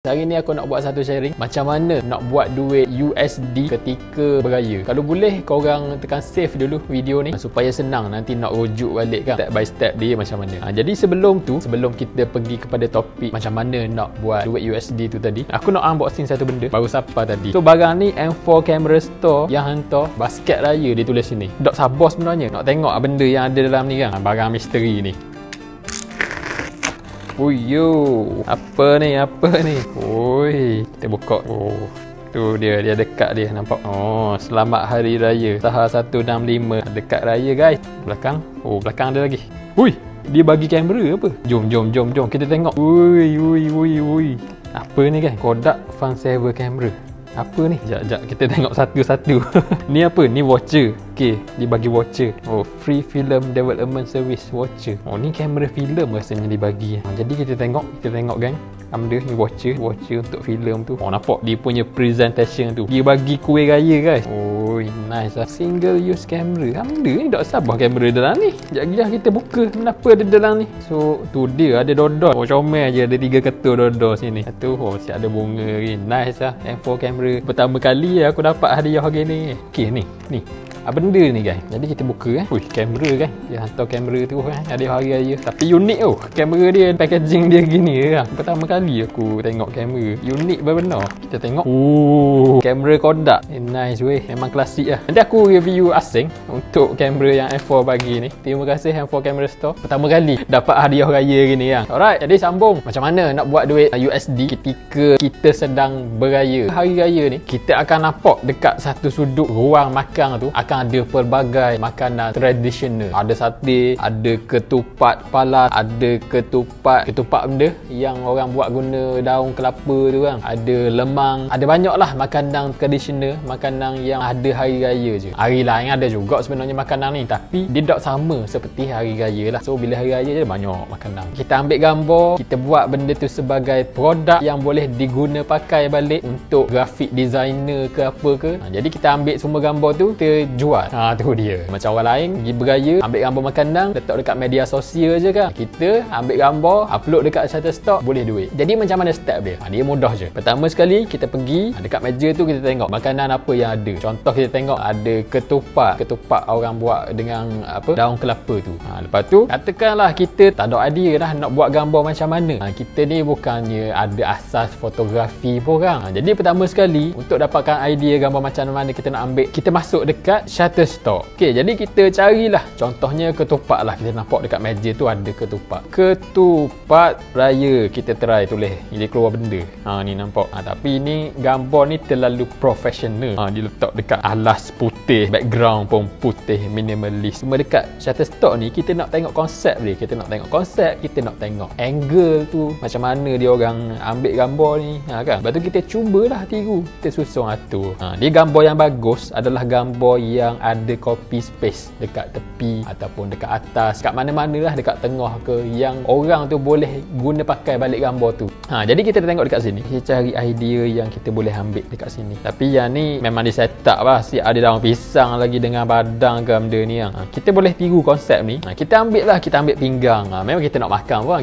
Hari ni aku nak buat satu sharing macam mana nak buat duit USD ketika beraya. Kalau boleh korang tekan save dulu video ni supaya senang nanti nak rujuk balik kan step by step dia macam mana. Jadi sebelum kita pergi kepada topik macam mana nak buat duit USD tu tadi, aku nak unboxing satu benda baru siapa tadi. So barang ni M4 Camera Store yang hantar basket raya dia tulis sini. Tak sabar sebenarnya nak tengok benda yang ada dalam ni kan. Barang misteri ni. Oh yo, apa ni? Oi, kita buka. Oh, tu dia dekat dia nampak. Oh, selamat hari raya Saha 165. Dekat raya guys. Belakang. Oh, belakang ada lagi. Hui, dia bagi kamera apa? Jom kita tengok. Ui. Apa ni guys? Kodak Fun Saver Camera. Apa ni? Sekejap kita tengok satu-satu. Ni apa? Ni voucher. Okey, dia bagi voucher. Oh, free film development service voucher. Oh, ni kamera filem rasanya dibagi. Jadi kita tengok gang. Benda ni voucher untuk filem tu. Oh, nampak dia punya presentation tu. Dia bagi kuih raya guys. Oh, nice lah. Single use camera. Benda ni tak sabar kamera dalam ni. Sekejap kita buka. Kenapa ada dalam ni? So, tu dia ada dodol. Oh, comel je ada 3 ketul dodol sini. Satu, oh, siap ada bunga ni. Nice lah. M4 camera. Pertama kali aku dapat hadiah hari ni. Okey ni. Benda ni guys. Jadi kita buka Ui, kamera kan. Dia hantar kamera tu kan. Ada hari raya. Tapi unik tu. Kamera dia packaging dia gini kan. Pertama kali aku tengok kamera. Unik benar-benar. Kita tengok. Kamera Kodak. Nice weh. Memang klasik lah. Nanti aku review asing untuk kamera yang M4 bagi ni. Terima kasih M4 Camera Store. Pertama kali dapat hadiah raya gini kan. Alright. Jadi sambung. Macam mana nak buat duit USD ketika kita sedang beraya. Hari raya ni kita akan nampak dekat satu sudut ruang makan tu akan ada pelbagai makanan tradisional. Ada sate, ada ketupat kepala, ada ketupat benda yang orang buat guna daun kelapa tu kan. Ada lemang, ada banyaklah makanan tradisional, makanan yang ada hari raya je. Hari lain ada juga sebenarnya makanan ni, tapi dia tak sama seperti hari raya lah. So bila hari raya je banyak makanan. Kita ambil gambar, kita buat benda tu sebagai produk yang boleh diguna pakai balik untuk grafik designer ke apa ke. Jadi kita ambil semua gambar tu, kita jual. Tu dia. Macam orang lain pergi beraya, ambil gambar makanan, letak dekat media sosial je kan. Kita ambil gambar, upload dekat Shutterstock, boleh duit. Jadi macam mana step dia? Dia mudah je. Pertama sekali kita pergi dekat meja tu, kita tengok makanan apa yang ada. Contoh kita tengok ada ketupat orang buat dengan apa? Daun kelapa tu. Lepas tu katakanlah kita tak ada idea dah nak buat gambar macam mana. Kita ni bukannya ada asas fotografi pun kan. Jadi pertama sekali untuk dapatkan idea gambar macam mana kita nak ambil, kita masuk dekat Shutterstock. Okey, jadi kita carilah contohnya ketupat lah. Kita nampak dekat meja tu ada ketupat raya. Kita try tulis. Dia keluar benda. Ni nampak. Tapi ni gambar ni terlalu profesional. Dia letak dekat alas putih, background pun putih, minimalis. Cuma dekat Shutterstock ni kita nak tengok konsep dia. Kita nak tengok angle tu macam mana dia orang ambil gambar ni kan. Lepas tu kita cubalah tiru. Kita susun atur. Dia gambar yang bagus adalah gambar yang ada copy space dekat tepi ataupun dekat atas, kat mana-mana lah, dekat tengah ke, yang orang tu boleh guna pakai balik gambar tu. Jadi kita tengok dekat sini, kita cari idea yang kita boleh ambil dekat sini. Tapi yang ni memang di set up lah, siap ada daun pisang lagi dengan badang ke benda ni kan. Kita boleh tiru konsep ni. Kita ambil pinggang. Memang kita nak makan pun,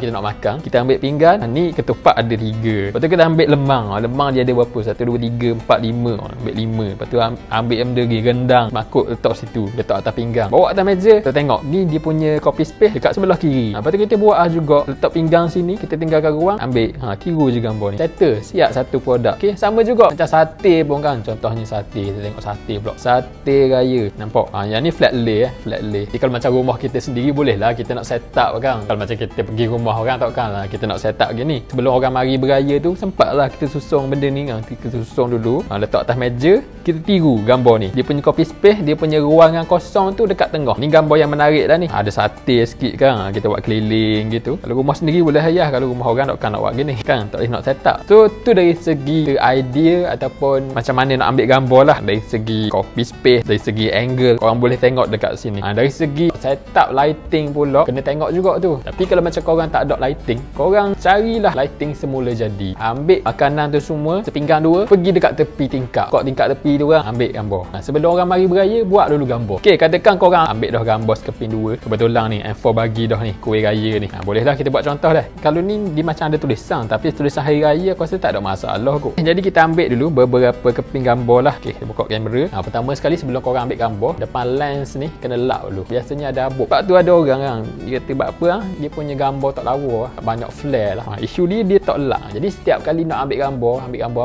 kita ambil pinggan. Ni ketupat ada 3. Lepas tu kita ambil lemang. Lemang dia ada berapa? 1, 2, 3, 4, 5. Ambil 5. Lepas tu ambil benda lagi rendang, makut letak situ, letak atas pinggang, bawa atas meja. Kita tengok ni dia punya copy space dekat sebelah kiri. Lepas tu kita buat juga, letak pinggang sini, kita tinggalkan ruang, ambil tiru je gambar ni, settle, siap satu produk. Okey, sama juga macam sate pun kan. Contohnya sate, kita tengok sate pula, sate raya, nampak. Yang ni flat lay. Jadi kalau macam rumah kita sendiri boleh lah kita nak set up kan. Kalau macam kita pergi rumah orang takkan lah kita nak set up gini. Sebelum orang mari beraya tu sempatlah kita susun benda ni kan. Kita susun dulu, letak atas meja, kita tiru gambar ni. Dia punya copy space, dia punya ruangan kosong tu dekat tengah. Ni gambar yang menarik dah ni. Ada sate sikit kan. Kita buat keliling gitu. Kalau rumah sendiri boleh ayah. Kalau rumah orang takkan nak buat gini kan. Tak boleh nak set up. So tu dari segi idea ataupun macam mana nak ambil gambar lah. Dari segi copy space, dari segi angle, korang boleh tengok dekat sini. Dari segi set up lighting pula kena tengok juga tu. Tapi kalau macam korang tak ada lighting, korang carilah lighting semula jadi. Ambil makanan tu semua, sepinggan 2, pergi dekat tepi tingkap. Kat tingkap tepi tu kan, ambil gambar. Sebelum orang mari beraya raya buat dulu gambar. Okey, katakan korang ambil dah gambar sekeping 2. Kebetulan ni M4 bagi dah ni kuih raya ni. Bolehlah kita buat contoh dah. Kalau ni dia macam ada tulisan, tapi tulisan hari raya aku rasa tak ada masalah kot. Jadi kita ambil dulu beberapa keping gambar lah. Okey, kita buka kamera. Pertama sekali sebelum korang ambil gambar, depan lens ni kena lap dulu. Biasanya ada abuk. Sebab tu ada orang kan, dia kata buat apa dia punya gambar tak lawa, banyak flare lah. Isu dia tak lap. Jadi setiap kali nak ambil gambar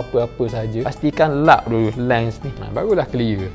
apa-apa saja, pastikan lap dulu lens ni. Barulah clear.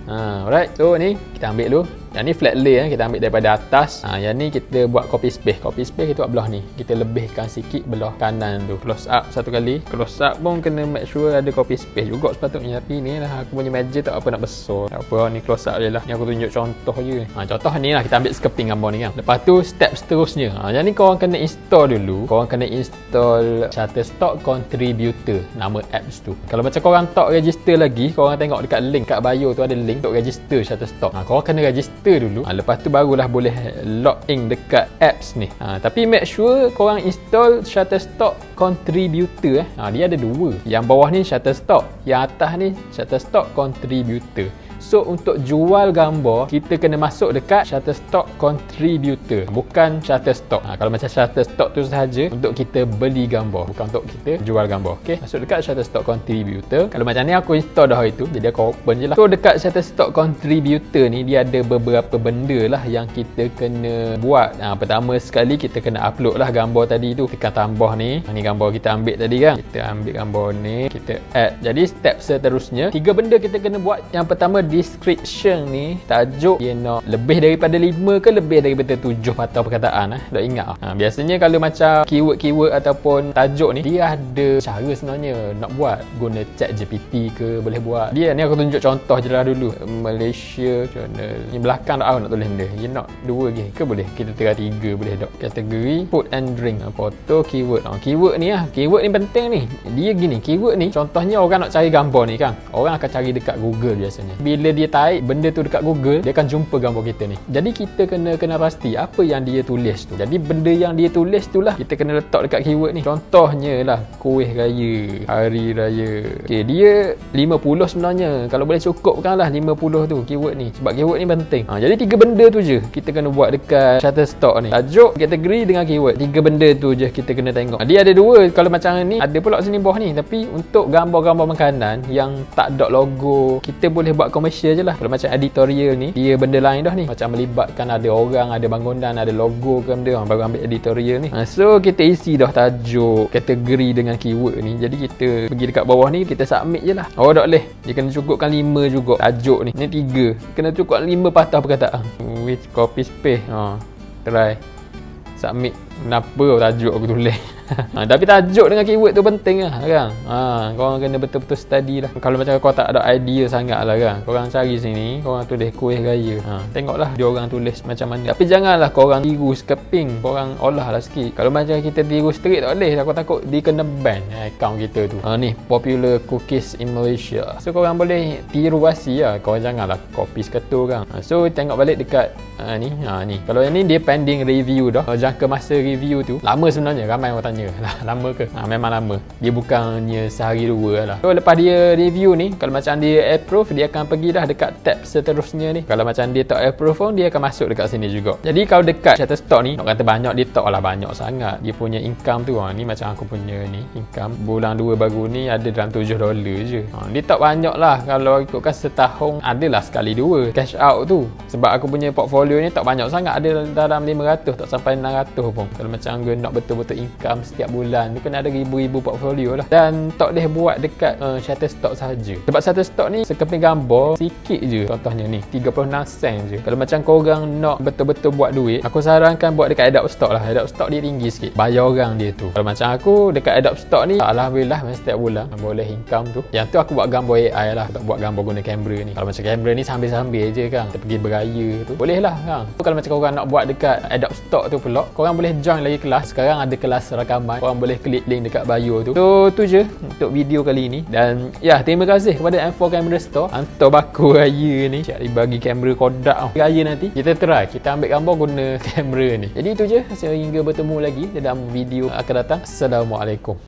Alright. So ni kita ambil dulu. Yang ni flat lay kita ambil daripada atas. Yang ni kita buat copy space. Copy space kita buat belah ni. Kita lebihkan sikit belah kanan tu. Close up satu kali. Close up pun kena make sure ada copy space juga sepatutnya. Tapi ni lah aku punya meja tak apa nak besar. Tak apa, ni close up je lah. Ni aku tunjuk contoh je. Contoh ni lah kita ambil sekeping gambar ni kan. Lepas tu step seterusnya. Yang ni korang kena install dulu. Korang kena install Shutterstock Contributor, nama apps tu. Kalau macam korang tak register lagi, korang tengok dekat link kat bio tu ada link untuk register Shutterstock. Korang kena register dulu. Lepas tu barulah boleh log in dekat apps ni. Tapi make sure korang install Shutterstock Contributor. Dia ada 2. Yang bawah ni Shutterstock, yang atas ni Shutterstock Contributor. So untuk jual gambar, kita kena masuk dekat Shutterstock Contributor, bukan Shutterstock. Kalau macam Shutterstock tu sahaja untuk kita beli gambar, bukan untuk kita jual gambar. Okey, masuk dekat Shutterstock Contributor. Kalau macam ni aku install dah itu, jadi aku open je lah. So dekat Shutterstock Contributor ni dia ada beberapa benda lah yang kita kena buat. Pertama sekali kita kena upload lah gambar tadi tu. Tekan tambah ni. Ni gambar kita ambil tadi kan. Kita ambil gambar ni, kita add. Jadi step seterusnya 3 benda kita kena buat. Yang pertama, description ni, tajuk dia nak lebih daripada 5 ke lebih daripada 7 patah perkataan. Tak ingat. Biasanya kalau macam keyword ataupun tajuk ni, dia ada cara sebenarnya nak buat. Guna ChatGPT ke boleh buat. Dia ni aku tunjuk contoh je lah dulu. Malaysia channel ni belakang tak tahu nak tulis dia. Dia nak 2 lagi ke boleh? Kita tengah 3 boleh tak? Kategori food and drink, foto, keyword. Keyword ni lah. Keyword ni penting ni. Dia gini, keyword ni contohnya orang nak cari gambar ni kan. Orang akan cari dekat Google biasanya. Bila dia tarik benda tu dekat Google, dia akan jumpa gambar kita ni. Jadi kita kena pasti apa yang dia tulis tu. Jadi benda yang dia tulis tu lah kita kena letak dekat keyword ni. Contohnya lah kuih raya, hari raya. Okey, dia 50 sebenarnya. Kalau boleh cukupkan lah 50 tu keyword ni. Sebab keyword ni penting. Jadi 3 benda tu je kita kena buat dekat Shutterstock ni. Tajuk, kategori dengan keyword. 3 benda tu je kita kena tengok. Dia ada 2. Kalau macam ni ada pula sini bawah ni. Tapi untuk gambar-gambar makanan yang tak ada logo, kita boleh buat komersial je lah. Kalau macam editorial ni, dia benda lain dah ni. Macam melibatkan ada orang, ada bangunan, ada logo ke benda, baru ambil editorial ni. So kita isi dah tajuk, kategori dengan keyword ni. Jadi kita pergi dekat bawah ni, kita submit je lah. Tak boleh. Dia kena cukupkan 5 juga tajuk ni. Ni 3. Kena cukup 5 patah perkataan. With copy space. Try. Submit. Kenapa tajuk aku tulis? Tapi tajuk dengan keyword tu penting lah kan. Korang kena betul-betul study lah. Kalau macam kau tak ada idea sangat lah kan, korang cari sini, korang tulis kuih raya. Tengoklah dia orang tulis macam mana. Tapi janganlah korang tiru sekeping, korang olah lah sikit. Kalau macam kita tiru straight tak boleh. Aku takut dia kena ban account kita tu. Ni popular cookies in Malaysia. So korang boleh tiru wasi lah. Korang janganlah copy seketul kan. So tengok balik dekat ni. Kalau yang ni dia pending review dah. Jangka masa review tu lama sebenarnya. Ramai orang tanya lama ke? Memang lama. Dia bukannya sehari 2 lah. So lepas dia review ni, kalau macam dia approve, dia akan pergi dah dekat tab seterusnya ni. Kalau macam dia tak approve pun, dia akan masuk dekat sini juga. Jadi kalau dekat Shutterstock ni, nak kata banyak, dia tak lah banyak sangat. Dia punya income tu ni macam aku punya ni income bulan 2 baru ni ada dalam $7 je. Dia tak banyak lah. Kalau ikutkan setahun adalah sekali 2 cash out tu. Sebab aku punya portfolio ni tak banyak sangat, ada dalam 500 tak sampai 600 pun. Kalau macam gue nak betul-betul income setiap bulan tu kena ada ribu-ribu portfolio lah. Dan tak boleh buat dekat Shutterstock sahaja. Sebab Shutterstock ni sekeping gambar sikit je. Contohnya ni 36 sen je. Kalau macam korang nak betul-betul buat duit, aku sarankan buat dekat Adobe Stock lah. Adobe Stock dia tinggi sikit, bayar orang dia tu. Kalau macam aku dekat Adobe Stock ni, alhamdulillah setiap bulan boleh income tu. Yang tu aku buat gambar AI lah, tak buat gambar guna kamera ni. Kalau macam kamera ni sambil-sambil je kan, kita pergi beraya tu boleh lah kan. Kalau macam korang nak buat dekat Adobe Stock tu pula, korang boleh join lagi kelas. Sekarang ada kelas rakaman, korang boleh klik link dekat bio tu. So tu je untuk video kali ni. Dan ya, terima kasih kepada M4 Camera Store hantar baku raya ni. Siap dibagi kamera Kodak raya nanti. Kita try, kita ambil gambar guna kamera ni. Jadi itu je, sehingga bertemu lagi dalam video akan datang. Assalamualaikum.